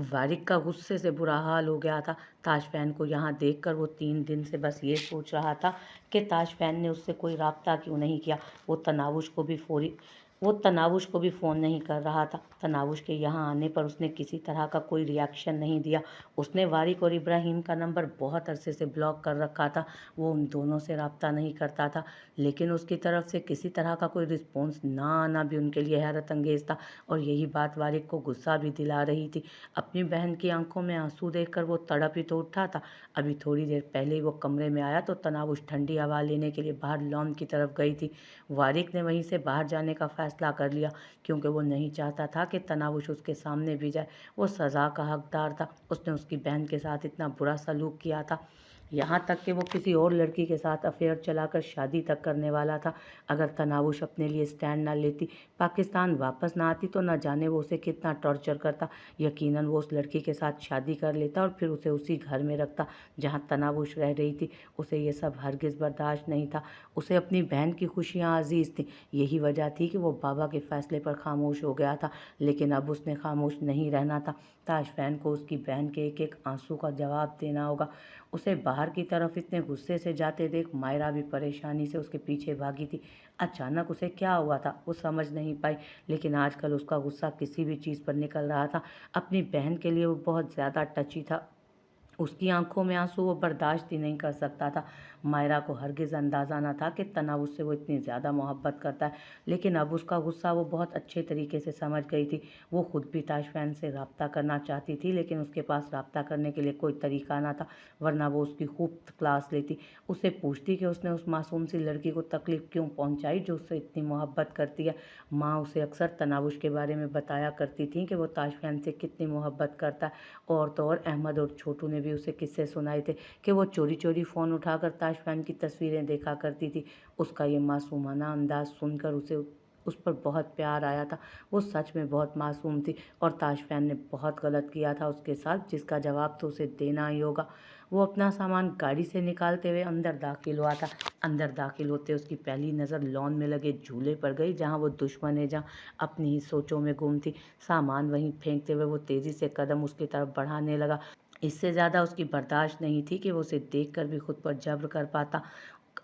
वारिक का गुस्से से बुरा हाल हो गया था। ताशफैन को यहाँ देखकर वो 3 दिन से बस ये सोच रहा था कि ताशफैन ने उससे कोई राब्ता क्यों नहीं किया। वो तनावुश को भी फ़ोन नहीं कर रहा था। तनावुश के यहाँ आने पर उसने किसी तरह का कोई रिएक्शन नहीं दिया। उसने वारिक और इब्राहिम का नंबर बहुत अरसे से ब्लॉक कर रखा था। वो उन दोनों से राब्ता नहीं करता था, लेकिन उसकी तरफ से किसी तरह का कोई रिस्पॉन्स ना आना भी उनके लिए हैरत अंगेज़ था, और यही बात वारिक को गुस्सा भी दिला रही थी। अपनी बहन की आंखों में आंसू देखकर वो तड़प ही तो उठा था। अभी थोड़ी देर पहले ही वो कमरे में आया तो तनावुश ठंडी हवा लेने के लिए बाहर लॉन की तरफ गई थी। वारिक ने वहीं से बाहर जाने का फैसला कर लिया, क्योंकि वो नहीं चाहता था कि तनावुश उसके सामने भी जाए। वो सज़ा का हकदार था। उसने उसकी बहन के साथ इतना बुरा सलूक किया था, यहाँ तक कि वो किसी और लड़की के साथ अफेयर चलाकर शादी तक करने वाला था। अगर तनावुश अपने लिए स्टैंड ना लेती, पाकिस्तान वापस ना आती, तो न जाने वो उसे कितना टॉर्चर करता। यकीनन वो उस लड़की के साथ शादी कर लेता और फिर उसे उसी घर में रखता जहाँ तनावुश रह रही थी। उसे ये सब हरगिज़ बर्दाश्त नहीं था। उसे अपनी बहन की खुशियाँ अजीज़ थीं। यही वजह थी कि वो बाबा के फैसले पर खामोश हो गया था, लेकिन अब उसने खामोश नहीं रहना था। ताशफैन को उसकी बहन के एक एक आंसू का जवाब देना होगा। उसे बाहर की तरफ इतने गुस्से से जाते देख मायरा भी परेशानी से उसके पीछे भागी थी। अचानक उसे क्या हुआ था वो समझ नहीं पाई, लेकिन आजकल उसका गुस्सा किसी भी चीज़ पर निकल रहा था। अपनी बहन के लिए वो बहुत ज़्यादा टची था। उसकी आंखों में आंसू वो बर्दाश्त ही नहीं कर सकता था। मायरा को हरगिज़ अंदाज़ा न था कि तनाव उससे वो इतनी ज़्यादा मोहब्बत करता है, लेकिन अब उसका गुस्सा वो बहुत अच्छे तरीके से समझ गई थी। वो खुद भी ताशफैन से रब्ता करना चाहती थी, लेकिन उसके पास रब्ता करने के लिए कोई तरीका ना था, वरना वो उसकी खूब क्लास लेती। उससे पूछती कि उसने उस मासूम सी लड़की को तकलीफ़ क्यों पहुँचाई जो उससे इतनी मोहब्बत करती है। माँ उसे अक्सर तनावुश के बारे में बताया करती थी कि वो ताशफैन से कितनी मोहब्बत करता है। और तो और अहमद और छोटू ने भी उसे किस्से सुनाए थे कि वो चोरी चोरी फ़ोन उठाकर ताशफैन की तस्वीरें देखा करती थी। उसका ये मासूमाना अंदाज़ सुनकर उसे उस पर बहुत प्यार आया था। वो सच में बहुत मासूम थी, और ताशफैन ने बहुत गलत किया था उसके साथ, जिसका जवाब तो उसे देना ही होगा। वो अपना सामान गाड़ी से निकालते हुए अंदर दाखिल हुआ था। अंदर दाखिल होते उसकी पहली नज़र लॉन में लगे झूले पर गई, जहाँ वो दुश्मन है, जहाँ अपनी ही सोचों में गुम थी। सामान वहीं फेंकते हुए वो तेज़ी से कदम उसकी तरफ बढ़ाने लगा। इससे ज़्यादा उसकी बर्दाश्त नहीं थी कि वो उसे देखकर भी खुद पर जब्र कर पाता।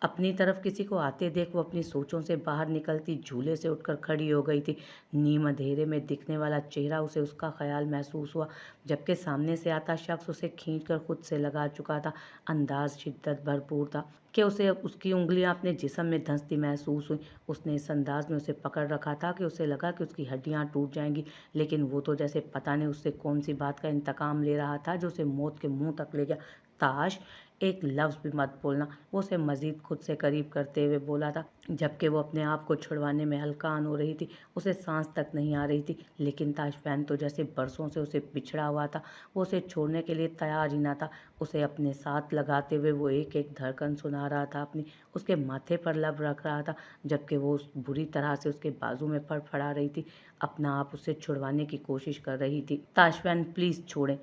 अपनी तरफ किसी को आते देख वो अपनी सोचों से बाहर निकलती झूले से उठकर खड़ी हो गई थी। नीम अंधेरे में दिखने वाला चेहरा उसे उसका ख्याल महसूस हुआ, जबकि सामने से आता शख्स उसे खींचकर खुद से लगा चुका था। अंदाज शिद्दत भरपूर था कि उसे उसकी उंगलियां अपने जिस्म में धंसती महसूस हुई। उसने इस अंदाज में उसे पकड़ रखा था कि उसे लगा कि उसकी हड्डियां टूट जाएंगी, लेकिन वो तो जैसे पता नहीं उससे कौन सी बात का इंतकाम ले रहा था जो उसे मौत के मुंह तक ले गया। ताश, एक लफ्ज़ भी मत बोलना, वो उसे मज़ीद खुद से करीब करते हुए बोला था, जबकि वो अपने आप को छुड़वाने में हलकान हो रही थी। उसे सांस तक नहीं आ रही थी, लेकिन ताशफैन तो जैसे बरसों से उसे बिछड़ा हुआ था। वो उसे छोड़ने के लिए तैयार ही ना था। उसे अपने साथ लगाते हुए वो एक एक धड़कन सुना रहा था अपनी, उसके माथे पर लब रख रहा था, जबकि वो उस बुरी तरह से उसके बाजू में फड़फड़ा रही थी, अपना आप उसे छुड़वाने की कोशिश कर रही थी। ताशफैन प्लीज़ छोड़ें।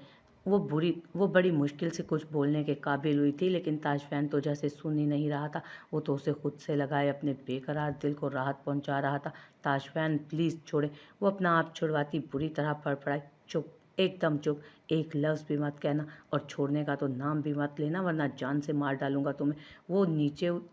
वो बड़ी मुश्किल से कुछ बोलने के काबिल हुई थी, लेकिन ताशफैन तो जैसे सुन ही नहीं रहा था। वो तो उसे खुद से लगाए अपने बेकरार दिल को राहत पहुंचा रहा था। ताशफैन प्लीज़ छोड़े। वो अपना आप छुड़वाती बुरी तरह फड़फड़ाई। चुप, एकदम चुप, एक लफ्ज़ भी मत कहना, और छोड़ने का तो नाम भी मत लेना, वरना जान से मार डालूंगा तुम्हें। वो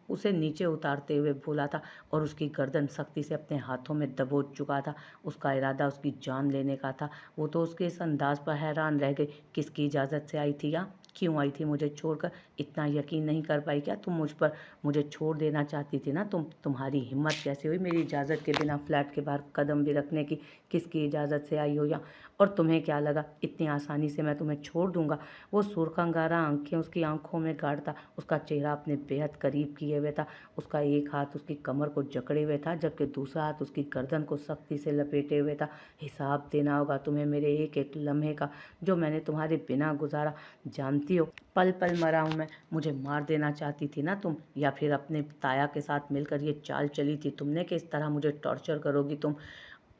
उसे नीचे उतारते हुए बोला था, और उसकी गर्दन सख्ती से अपने हाथों में दबोच चुका था। उसका इरादा उसकी जान लेने का था। वो तो उसके इस अंदाज पर हैरान रह गई। किसकी इजाज़त से आई थी यहाँ? क्यों आई थी मुझे छोड़कर? इतना यकीन नहीं कर पाई क्या तुम मुझ पर? मुझे छोड़ देना चाहती थी ना तुम? तुम्हारी हिम्मत कैसे हुई मेरी इजाज़त के बिना फ्लैट के बाहर कदम भी रखने की? किसकी इजाज़त से आई हो यहाँ? और तुम्हें क्या लगा इतनी आसानी से मैं तुम्हें छोड़ दूंगा? वो सुर्ख अंगारा आंखें उसकी आंखों में गाड़ता, उसका चेहरा अपने बेहद करीब किए हुए था। उसका एक हाथ उसकी कमर को जकड़े हुए था, जबकि दूसरा हाथ उसकी गर्दन को सख्ती से लपेटे हुए था। हिसाब देना होगा तुम्हें मेरे एक एक लम्हे का जो मैंने तुम्हारे बिना गुजारा। जानती हो पल पल मरा हूँ मैं। मुझे मार देना चाहती थी ना तुम? या फिर अपने ताया के साथ मिलकर ये चाल चली थी तुमने कि इस तरह मुझे टॉर्चर करोगी तुम?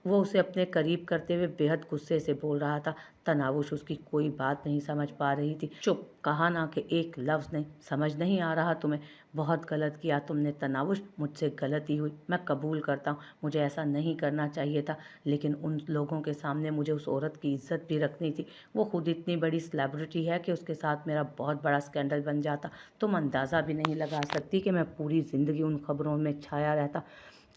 वो उसे अपने करीब करते हुए बेहद गुस्से से बोल रहा था। तनावुश उसकी कोई बात नहीं समझ पा रही थी। चुप, कहा ना कि एक लफ्ज़ नहीं, समझ नहीं आ रहा तुम्हें? बहुत गलत किया तुमने तनावुश, मुझसे गलती हुई, मैं कबूल करता हूँ, मुझे ऐसा नहीं करना चाहिए था, लेकिन उन लोगों के सामने मुझे उस औरत की इज्जत भी रखनी थी। वो खुद इतनी बड़ी सेलिब्रिटी है कि उसके साथ मेरा बहुत बड़ा स्कैंडल बन जाता। तुम अंदाज़ा भी नहीं लगा सकती कि मैं पूरी ज़िंदगी उन खबरों में छाया रहता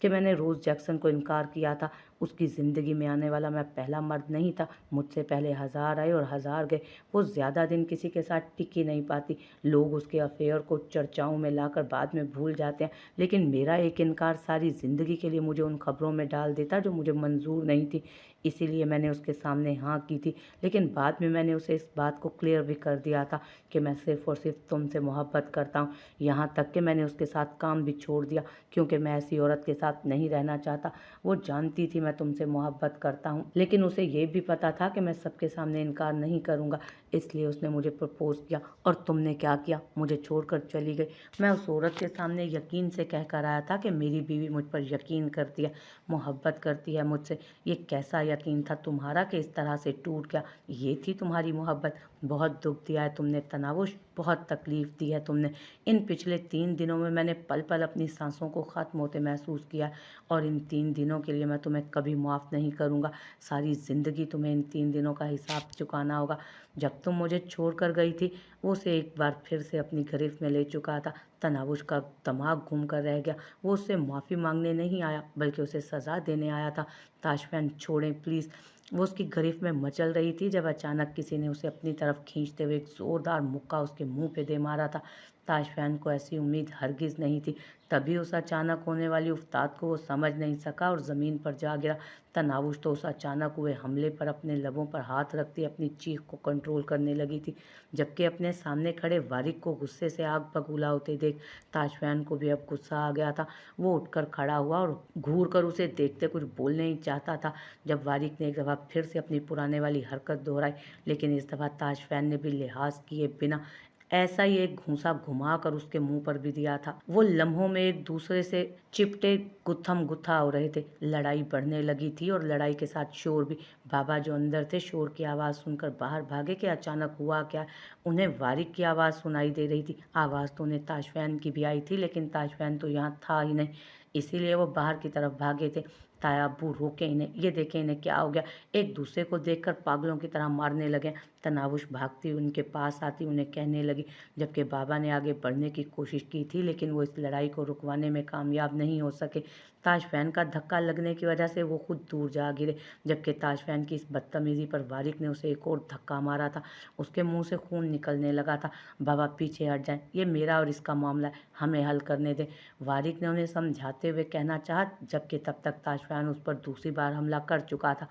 कि मैंने रोज़ जैक्सन को इनकार किया था। उसकी ज़िंदगी में आने वाला मैं पहला मर्द नहीं था। मुझसे पहले हज़ार आए और हज़ार गए। वो ज़्यादा दिन किसी के साथ टिक ही नहीं पाती। लोग उसके अफेयर को चर्चाओं में लाकर बाद में भूल जाते हैं, लेकिन मेरा एक इनकार सारी ज़िंदगी के लिए मुझे उन खबरों में डाल देता जो मुझे मंजूर नहीं थी। इसीलिए मैंने उसके सामने हाँ की थी, लेकिन बाद में मैंने उसे इस बात को क्लियर भी कर दिया था कि मैं सिर्फ़ और सिर्फ तुमसे मोहब्बत करता हूँ। यहाँ तक कि मैंने उसके साथ काम भी छोड़ दिया, क्योंकि मैं ऐसी औरत के साथ नहीं रहना चाहता। वो जानती थी मैं तुमसे मोहब्बत करता हूँ, लेकिन उसे ये भी पता था कि मैं सबके सामने इनकार नहीं करूँगा। इसलिए उसने मुझे प्रपोज़ किया और तुमने क्या किया? मुझे छोड़कर चली गई। मैं उस औरत के सामने यकीन से कह कर आया था कि मेरी बीवी मुझ पर यकीन करती है, मोहब्बत करती है मुझसे। ये कैसा यकीन था तुम्हारा कि इस तरह से टूट गया? ये थी तुम्हारी मोहब्बत? बहुत दुख दिया है तुमने तनावुश, बहुत तकलीफ़ दी है तुमने। इन पिछले 3 दिनों में मैंने पल-पल अपनी सांसों को ख़त्म होते महसूस किया है, और इन 3 दिनों के लिए मैं तुम्हें कभी माफ़ नहीं करूँगा। सारी ज़िंदगी तुम्हें इन 3 दिनों का हिसाब चुकाना होगा। जब तुम मुझे छोड़कर गई थी, वो उसे एक बार फिर से अपनी गिरफ्त में ले चुका था। तनावुश का दिमाग घूम कर रह गया। वो उससे माफ़ी माँगने नहीं आया, बल्कि उसे सज़ा देने आया था। ताशफैन छोड़ें प्लीज़। वो उसकी गिरफ्त में मचल रही थी जब अचानक किसी ने उसे अपनी तरफ खींचते हुए एक ज़ोरदार मुक्का उसके मुँह पे दे मारा था। ताशफैन को ऐसी उम्मीद हरगिज़ नहीं थी। तभी उस अचानक होने वाली उफ़्ताद को वो समझ नहीं सका और ज़मीन पर जा गिरा। तनावुश तो उस अचानक हुए हमले पर अपने लबों पर हाथ रखती अपनी चीख को कंट्रोल करने लगी थी, जबकि अपने सामने खड़े वारिक को गुस्से से आग बबूला होते देख ताशफैन को भी अब गुस्सा आ गया था। वो उठकर खड़ा हुआ और घूर कर उसे देखते कुछ बोलने ही चाहता था, जब वारिक ने एक दफ़ा फिर से अपनी पुराने वाली हरकत दोहराई, लेकिन इस दफ़ा ताशफैन ने भी लिहाज किए बिना ऐसा ही एक घूंसा घुमा कर उसके मुंह पर भी दिया था। वो लम्हों में एक दूसरे से चिपटे गुत्थम गुत्था हो रहे थे। लड़ाई बढ़ने लगी थी और लड़ाई के साथ शोर भी। बाबा जो अंदर थे शोर की आवाज़ सुनकर बाहर भागे कि अचानक हुआ क्या। उन्हें वारिक की आवाज़ सुनाई दे रही थी। आवाज़ तो उन्हें ताशफैन की भी आई थी, लेकिन ताशफैन तो यहाँ था ही नहीं, इसीलिए वो बाहर की तरफ भागे थे। ताया अब्बू रोके इन्हें, ये देखें इन्हें क्या हो गया। एक दूसरे को देखकर पागलों की तरह मारने लगे। तनावुश भागती उनके पास आती उन्हें कहने लगी, जबकि बाबा ने आगे बढ़ने की कोशिश की थी, लेकिन वो इस लड़ाई को रुकवाने में कामयाब नहीं हो सके। ताशफैन का धक्का लगने की वजह से वो खुद दूर जा गिरे, जबकि ताशफैन की इस बदतमीजी पर वारिक ने उसे एक और धक्का मारा था। उसके मुंह से खून निकलने लगा था। बाबा पीछे हट जाएं, ये मेरा और इसका मामला है, हमें हल करने दें, वारिक ने उन्हें समझाते हुए कहना चाहा, जबकि तब तक ताशफैन उस पर दूसरी बार हमला कर चुका था।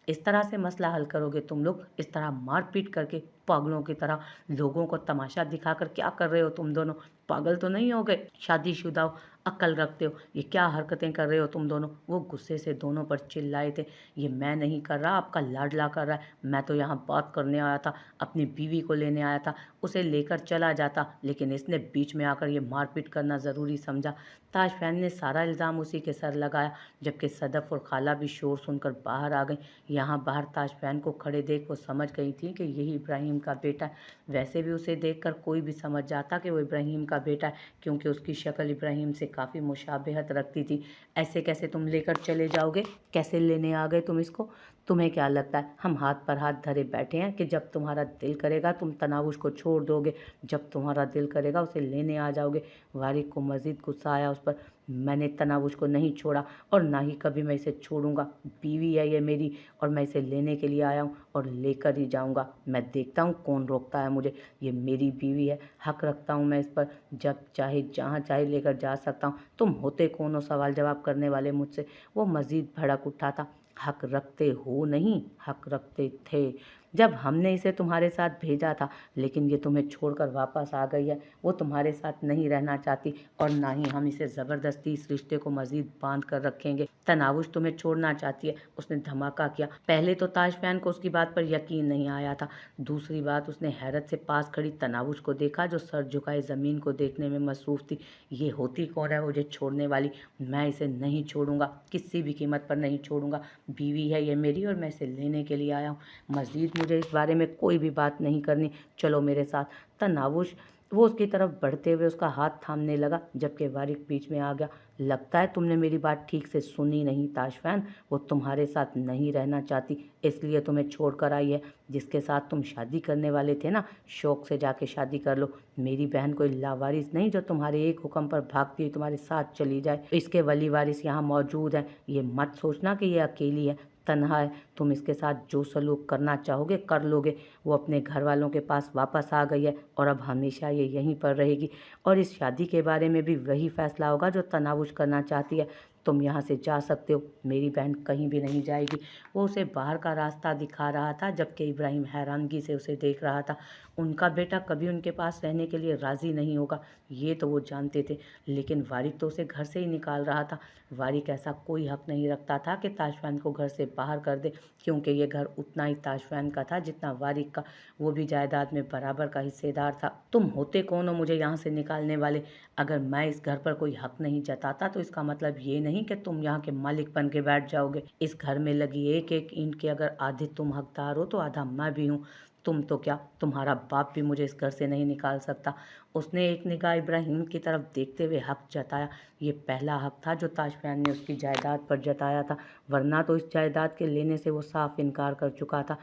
इस तरह से मसला हल करोगे तुम लोग? इस तरह मारपीट करके पागलों की तरह लोगों को तमाशा दिखाकर क्या कर रहे हो तुम दोनों? पागल तो नहीं हो गए? शादीशुदा हो, अक्ल रखते हो, ये क्या हरकतें कर रहे हो तुम दोनों? वो गुस्से से दोनों पर चिल्लाए थे। ये मैं नहीं कर रहा, आपका लाडला कर रहा है। मैं तो यहाँ बात करने आया था, अपनी बीवी को लेने आया था, उसे लेकर चला जाता, लेकिन इसने बीच में आकर ये मारपीट करना ज़रूरी समझा। ताशफैन ने सारा इल्ज़ाम उसी के सर लगाया, जबकि सदफ और खाला भी शोर सुनकर बाहर आ गई। यहाँ बाहर ताशफैन को खड़े देख वो समझ गई थी कि यही इब्राहिम का बेटा है। वैसे भी उसे देखकर कोई भी समझ जाता कि वो इब्राहिम का बेटा है, क्योंकि उसकी शक्ल इब्राहिम से काफ़ी मुशाबहत रखती थी। ऐसे कैसे तुम लेकर चले जाओगे? कैसे लेने आ गए तुम इसको? तुम्हें क्या लगता है हम हाथ पर हाथ धरे बैठे हैं कि जब तुम्हारा दिल करेगा तुम तनावुश को छोड़ दोगे, जब तुम्हारा दिल करेगा उसे लेने आ जाओगे? वारिक को मज़ीद गुस्सा आया उस पर। मैंने तनावुश को नहीं छोड़ा और ना ही कभी मैं इसे छोड़ूंगा। बीवी है ये मेरी, और मैं इसे लेने के लिए आया हूँ और लेकर ही जाऊँगा। मैं देखता हूँ कौन रोकता है मुझे। ये मेरी बीवी है, हक रखता हूँ मैं इस पर, जब चाहे जहाँ चाहे लेकर जा सकता हूँ। तुम होते कौन हो सवाल जवाब करने वाले मुझसे? वो मज़ीद भड़क उठा था। हक रखते हो नहीं, हक रखते थे। जब हमने इसे तुम्हारे साथ भेजा था, लेकिन ये तुम्हें छोड़कर वापस आ गई है। वो तुम्हारे साथ नहीं रहना चाहती और ना ही हम इसे ज़बरदस्ती इस रिश्ते को मज़ीद बांध कर रखेंगे। तनावुश तुम्हें छोड़ना चाहती है, उसने धमाका किया। पहले तो ताशफैन को उसकी बात पर यकीन नहीं आया था। दूसरी बात, उसने हैरत से पास खड़ी तनावुश को देखा जो सर झुकाए ज़मीन को देखने में मसरूफ़ थी। ये होती कौन है मुझे छोड़ने वाली? मैं इसे नहीं छोड़ूंगा, किसी भी कीमत पर नहीं छोड़ूंगा। बीवी है ये मेरी और मैं इसे लेने के लिए आया हूँ। मज़ीद मुझे इस बारे में कोई भी बात नहीं करनी, चलो मेरे साथ। तनावुश वो उसकी तरफ बढ़ते हुए उसका हाथ थामने लगा, जबकि वारिक बीच में आ गया। लगता है तुमने मेरी बात ठीक से सुनी नहीं ताशफैन। वो तुम्हारे साथ नहीं रहना चाहती, इसलिए तुम्हें छोड़ कर आई है। जिसके साथ तुम शादी करने वाले थे ना, शौक से जाके शादी कर लो। मेरी बहन कोई लावारिस नहीं जो तुम्हारे एक हुक्म पर भागती हुई तुम्हारे साथ चली जाए। इसके वली वारिस यहाँ मौजूद हैं। ये मत सोचना कि ये अकेली है, तन्हा है। तुम इसके साथ जो सलूक करना चाहोगे कर लोगे। वो अपने घर वालों के पास वापस आ गई है और अब हमेशा ये यहीं पर रहेगी। और इस शादी के बारे में भी वही फैसला होगा जो तनावुश करना चाहती है। तुम यहाँ से जा सकते हो, मेरी बहन कहीं भी नहीं जाएगी। वो उसे बाहर का रास्ता दिखा रहा था, जबकि इब्राहिम हैरानगी से उसे देख रहा था। उनका बेटा कभी उनके पास रहने के लिए राज़ी नहीं होगा, ये तो वो जानते थे। लेकिन वारिक तो उसे घर से ही निकाल रहा था। वारिक ऐसा कोई हक नहीं रखता था कि ताशफैन को घर से बाहर कर दे, क्योंकि ये घर उतना ही ताशफैन का था जितना वारिक का। वो भी जायदाद में बराबर का हिस्सेदार था। तुम होते कौन हो मुझे यहाँ से निकालने वाले? अगर मैं इस घर पर कोई हक नहीं जताता तो इसका मतलब ये नहीं कि तुम यहाँ के मालिक बन के बैठ जाओगे। इस घर में लगी एक एक ईंट के अगर आधे तुम हकदार हो तो आधा मैं भी हूँ। तुम तो क्या, तुम्हारा बाप भी मुझे इस घर से नहीं निकाल सकता। उसने एक निगाह इब्राहिम की तरफ देखते हुए हक जताया। ये पहला हक था जो ताशफैन ने उसकी जायदाद पर जताया था, वरना तो इस जायदाद के लेने से वो साफ इनकार कर चुका था।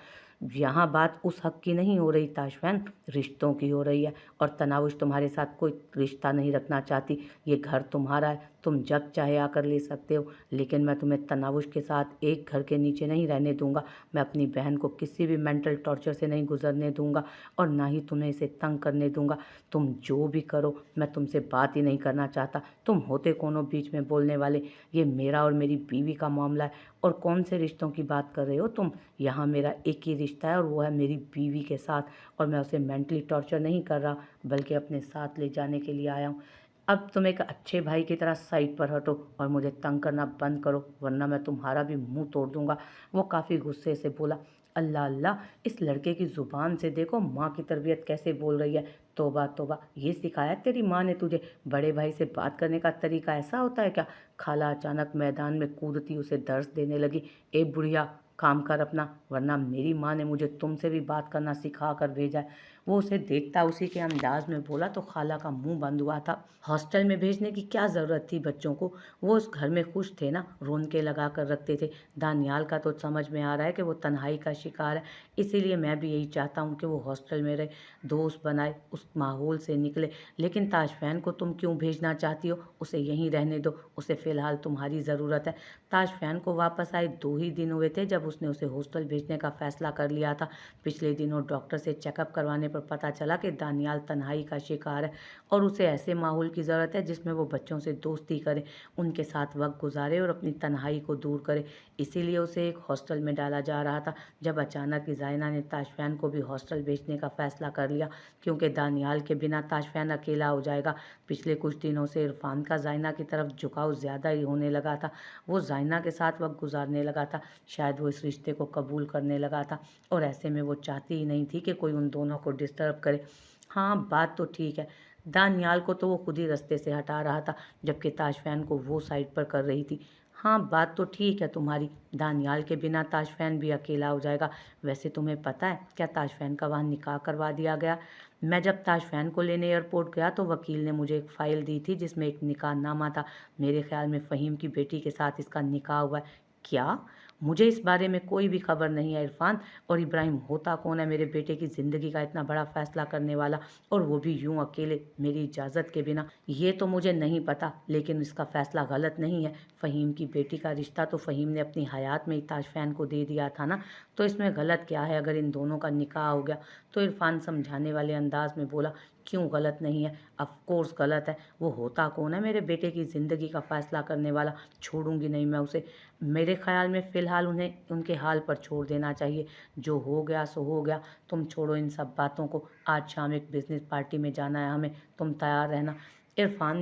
यहाँ बात उस हक की नहीं हो रही ताशफैन, रिश्तों की हो रही है। और तनावुश तुम्हारे साथ कोई रिश्ता नहीं रखना चाहती। ये घर तुम्हारा है, तुम जब चाहे आकर ले सकते हो, लेकिन मैं तुम्हें तनावुश के साथ एक घर के नीचे नहीं रहने दूंगा। मैं अपनी बहन को किसी भी मेंटल टॉर्चर से नहीं गुजरने दूंगा और ना ही तुम्हें इसे तंग करने दूंगा। तुम जो भी करो, मैं तुमसे बात ही नहीं करना चाहता। तुम होते कौन हो बीच में बोलने वाले? ये मेरा और मेरी बीवी का मामला है। और कौन से रिश्तों की बात कर रहे हो तुम? यहाँ मेरा एक ही रिश्ता है और वो है मेरी बीवी के साथ, और मैं उसे मेंटली टॉर्चर नहीं कर रहा, बल्कि अपने साथ ले जाने के लिए आया हूँ। अब तुम एक अच्छे भाई की तरह साइड पर हटो और मुझे तंग करना बंद करो, वरना मैं तुम्हारा भी मुंह तोड़ दूंगा। वो काफ़ी गुस्से से बोला। अल्लाह अल्लाह, इस लड़के की ज़ुबान से देखो माँ की तरबियत कैसे बोल रही है। तौबा तौबा, ये सिखाया तेरी माँ ने तुझे? बड़े भाई से बात करने का तरीका ऐसा होता है क्या? खाला अचानक मैदान में कूदती उसे दर्श देने लगी। ए बुढ़िया, काम कर अपना, वरना मेरी माँ ने मुझे तुमसे भी बात करना सिखा कर भेजा है। वो उसे देखता उसी के अंदाज में बोला तो खाला का मुंह बंद हुआ था। हॉस्टल में भेजने की क्या ज़रूरत थी बच्चों को? वो उस घर में खुश थे ना, रौनकें लगा कर रखते थे। दानियाल का तो समझ में आ रहा है कि वो तन्हाई का शिकार है, इसीलिए मैं भी यही चाहता हूँ कि वो हॉस्टल में रहे, दोस्त बनाए, उस माहौल से निकले। लेकिन ताशफैन को तुम क्यों भेजना चाहती हो? उसे यहीं रहने दो, उसे फ़िलहाल तुम्हारी ज़रूरत है। ताशफैन को वापस आए 2 ही दिन हुए थे जब उसने उसे हॉस्टल भेजने का फ़ैसला कर लिया था। पिछले दिनों डॉक्टर से चेकअप करवाने पर पता चला कि दानियाल तन्हाई का शिकार है और उसे ऐसे माहौल की ज़रूरत है जिसमें वो बच्चों से दोस्ती करे, उनके साथ वक्त गुजारे और अपनी तन्हाई को दूर करे। इसीलिए उसे एक हॉस्टल में डाला जा रहा था। जब अचानक इज़ाइना ने ताशफैन को भी हॉस्टल भेजने का फ़ैसला कर लिया, क्योंकि दानियाल के बिना ताशफैन अकेला हो जाएगा। पिछले कुछ दिनों से इरफान का ज़ाइना की तरफ झुकाव ज़्यादा ही होने लगा था। वो ज़ाइना के साथ वक्त गुजारने लगा था, शायद वो इस रिश्ते को कबूल करने लगा था, और ऐसे में वो चाहती ही नहीं थी कि कोई उन दोनों को डिस्टर्ब करे। हाँ, बात तो ठीक है, दानियाल को तो वो खुद ही रास्ते से हटा रहा था, जबकि ताशफैन को वो साइड पर कर रही थी। हाँ, बात तो ठीक है तुम्हारी, दानियाल के बिना ताशफैन भी अकेला हो जाएगा। वैसे तुम्हें पता है क्या ताशफैन का वहाँ निकाह करवा दिया गया? मैं जब ताशफैन को लेने एयरपोर्ट गया तो वकील ने मुझे एक फ़ाइल दी थी जिसमें एक निकाह नामा था। मेरे ख्याल में फ़हीम की बेटी के साथ इसका निकाह हुआ है। क्या? मुझे इस बारे में कोई भी खबर नहीं है इरफान। और इब्राहिम होता कौन है मेरे बेटे की ज़िंदगी का इतना बड़ा फ़ैसला करने वाला, और वो भी यूं अकेले, मेरी इजाज़त के बिना? ये तो मुझे नहीं पता, लेकिन इसका फ़ैसला गलत नहीं है। फ़हीम की बेटी का रिश्ता तो फ़हीम ने अपनी हयात में ही ताशफैन को दे दिया था ना, तो इसमें गलत क्या है अगर इन दोनों का निकाह हो गया? तो इरफान समझाने वाले अंदाज में बोला। क्यों गलत नहीं है? ऑफ कोर्स गलत है। वो होता कौन है मेरे बेटे की ज़िंदगी का फ़ैसला करने वाला? छोड़ूंगी नहीं मैं उसे। मेरे ख़्याल में फ़िलहाल उन्हें उनके हाल पर छोड़ देना चाहिए। जो हो गया सो हो गया। तुम छोड़ो इन सब बातों को। आज शाम एक बिज़नेस पार्टी में जाना है हमें, तुम तैयार रहना। इरफान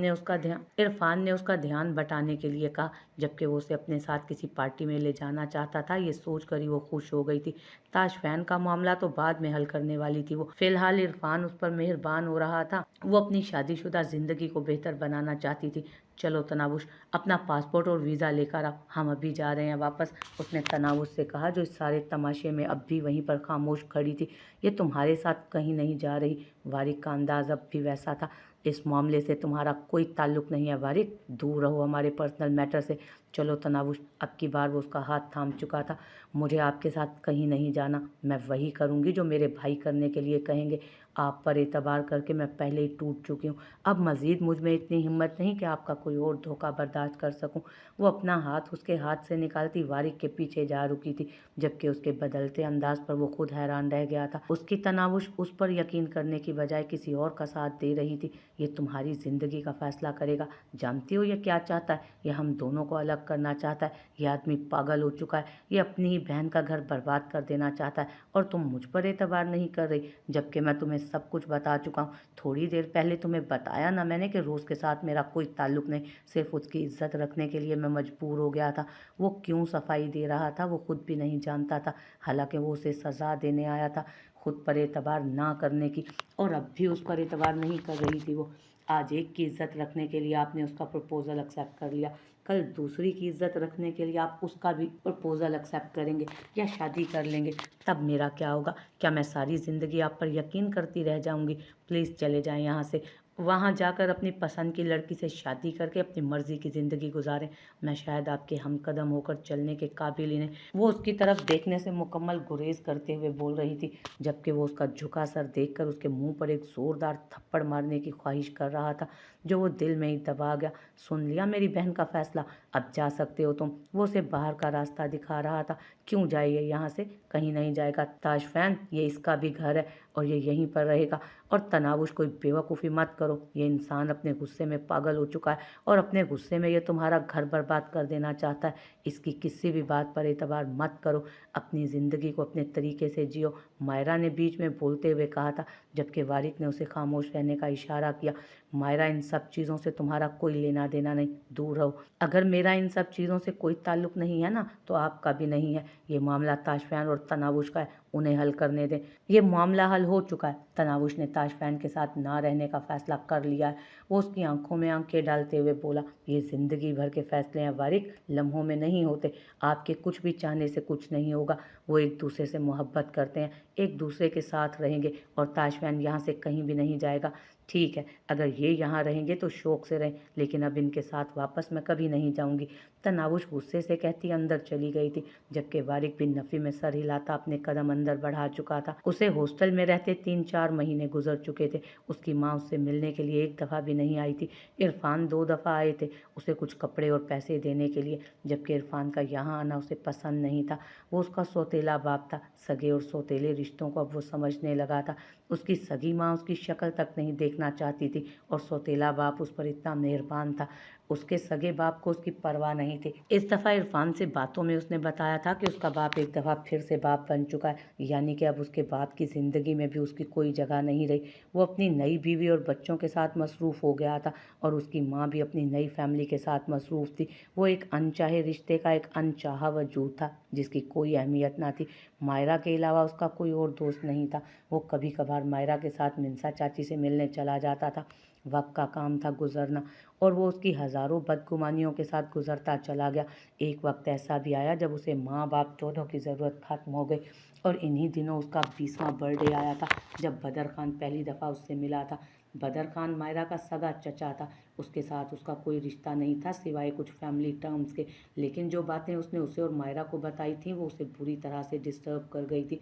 ने उसका ध्यान बटाने के लिए कहा, जबकि वो उसे अपने साथ किसी पार्टी में ले जाना चाहता था। ये सोचकर ही वो खुश हो गई थी। ताशफैन का मामला तो बाद में हल करने वाली थी वो। फिलहाल इरफान उस पर मेहरबान हो रहा था। वो अपनी शादीशुदा जिंदगी को बेहतर बनाना चाहती थी। चलो तनावुश, अपना पासपोर्ट और वीज़ा लेकर आओ, हम अभी जा रहे हैं वापस, उसने तनावुश से कहा, जो इस सारे तमाशे में अब भी वहीं पर खामोश खड़ी थी। ये तुम्हारे साथ कहीं नहीं जा रही। वारिक का अंदाज अब भी वैसा था। इस मामले से तुम्हारा कोई ताल्लुक नहीं है वारिक, दूर रहो हमारे पर्सनल मैटर से। चलो तनावुश, अब की बार वो उसका हाथ थाम चुका था। मुझे आपके साथ कहीं नहीं जाना। मैं वही करूँगी जो मेरे भाई करने के लिए कहेंगे। आप पर एतबार करके मैं पहले ही टूट चुकी हूँ। अब मज़ीद मुझ में इतनी हिम्मत नहीं कि आपका कोई और धोखा बर्दाश्त कर सकूँ। वो अपना हाथ उसके हाथ से निकालती वारिक के पीछे जा रुकी थी, जबकि उसके बदलते अंदाज पर वो खुद हैरान रह गया था। उसकी तनावुश उस पर यकीन करने की बजाय किसी और का साथ दे रही थी। ये तुम्हारी ज़िंदगी का फैसला करेगा। जानती हो ये क्या चाहता है? ये हम दोनों को अलग करना चाहता है। ये आदमी पागल हो चुका है। ये अपनी ही बहन का घर बर्बाद कर देना चाहता है, और तुम मुझ पर एतबार नहीं कर रही, जबकि मैं तुम्हें सब कुछ बता चुका हूँ। थोड़ी देर पहले तुम्हें बताया ना मैंने कि रोज़ के साथ मेरा कोई ताल्लुक नहीं, सिर्फ उसकी इज्जत रखने के लिए मैं मजबूर हो गया था। वो क्यों सफाई दे रहा था वो खुद भी नहीं जानता था, हालांकि वो उसे सज़ा देने आया था खुद पर एतबार ना करने की, और अब भी उस पर एतबार नहीं कर रही थी वो। आज एक की इज्जत रखने के लिए आपने उसका प्रपोज़ल एक्सेप्ट कर लिया, कल दूसरी की इज्जत रखने के लिए आप उसका भी प्रपोज़ल एक्सेप्ट करेंगे या शादी कर लेंगे। तब मेरा क्या होगा? क्या मैं सारी ज़िंदगी आप पर यकीन करती रह जाऊंगी? प्लीज़ चले जाएं यहाँ से। वहाँ जाकर अपनी पसंद की लड़की से शादी करके अपनी मर्ज़ी की ज़िंदगी गुजारें। मैं शायद आपके हमकदम होकर चलने के काबिल ही नहीं। वो उसकी तरफ देखने से मुकम्मल गुरेज करते हुए बोल रही थी, जबकि वो उसका झुका सर देखकर उसके मुंह पर एक ज़ोरदार थप्पड़ मारने की ख्वाहिश कर रहा था, जो वो दिल में ही दबा गया। सुन लिया मेरी बहन का फैसला, अब जा सकते हो तुम। वो उसे बाहर का रास्ता दिखा रहा था। क्यों जाइए यहाँ से? कहीं नहीं जाएगा ताशफैन, ये इसका भी घर है और ये यहीं पर रहेगा। और तनावुश, कोई बेवकूफ़ी मत करो। ये इंसान अपने गुस्से में पागल हो चुका है और अपने गुस्से में ये तुम्हारा घर बर्बाद कर देना चाहता है। इसकी किसी भी बात पर एतबार मत करो। अपनी ज़िंदगी को अपने तरीके से जियो, मायरा ने बीच में बोलते हुए कहा था, जबकि वारिक ने उसे खामोश रहने का इशारा किया। मायरा, इन सब चीज़ों से तुम्हारा कोई लेना देना नहीं, दूर रहो। अगर मेरा इन सब चीज़ों से कोई ताल्लुक नहीं है ना, तो आपका भी नहीं है। ये मामला ताशफैन और तनावुश का है, उन्हें हल करने दें। ये मामला हल हो चुका है। तनावुश ने ताशफैन के साथ ना रहने का फैसला कर लिया है। वो उसकी आंखों में आंखें डालते हुए बोला, ये ज़िंदगी भर के फैसले हैं वारिक, लम्हों में नहीं होते। आपके कुछ भी चाहने से कुछ नहीं होगा। वो एक दूसरे से मोहब्बत करते हैं, एक दूसरे के साथ रहेंगे, और ताशफैन यहाँ से कहीं भी नहीं जाएगा। ठीक है, अगर ये यहाँ रहेंगे तो शौक से रहें, लेकिन अब इनके साथ वापस मैं कभी नहीं जाऊँगी। तनावुश गुस्से से कहती अंदर चली गई थी, जबकि वारिक भी नफ़ी में सर हिलाता अपने कदम अंदर बढ़ा चुका था। उसे हॉस्टल में रहते 3-4 महीने गुजर चुके थे। उसकी माँ उससे मिलने के लिए एक दफ़ा भी नहीं आई थी। इरफान 2 दफ़ा आए थे, उसे कुछ कपड़े और पैसे देने के लिए, जबकि इरफान का यहाँ आना उसे पसंद नहीं था। वो उसका सौतेला बाप था। सगे और सौतेले रिश्तों को अब वो समझने लगा था। उसकी सगी माँ उसकी शक्ल तक नहीं देखना चाहती थी, और सौतेला बाप उस पर इतना मेहरबान था। उसके सगे बाप को उसकी परवाह नहीं थी। इस दफ़ा इरफान से बातों में उसने बताया था कि उसका बाप एक दफ़ा फिर से बाप बन चुका है, यानी कि अब उसके बाप की ज़िंदगी में भी उसकी कोई जगह नहीं रही। वो अपनी नई बीवी और बच्चों के साथ मसरूफ़ हो गया था, और उसकी माँ भी अपनी नई फैमिली के साथ मसरूफ़ थी। वो एक अनचाहे रिश्ते का एक अनचाहा वजूद था, जिसकी कोई अहमियत ना थी। मायरा के अलावा उसका कोई और दोस्त नहीं था। वो कभी कभार मायरा के साथ मिनसा चाची से मिलने चला जाता था। वक्त का काम था गुजरना, और वो उसकी हज़ारों बदगुमानियों के साथ गुजरता चला गया। एक वक्त ऐसा भी आया जब उसे माँ बाप दोनों की ज़रूरत खत्म हो गई, और इन्हीं दिनों उसका 20वां बर्थडे आया था, जब बदर खान पहली दफ़ा उससे मिला था। बदर खान मायरा का सगा चचा था। उसके साथ उसका कोई रिश्ता नहीं था सिवाय कुछ फैमिली टर्म्स के, लेकिन जो बातें उसने उसे और मायरा को बताई थी वो उसे बुरी तरह से डिस्टर्ब कर गई थी।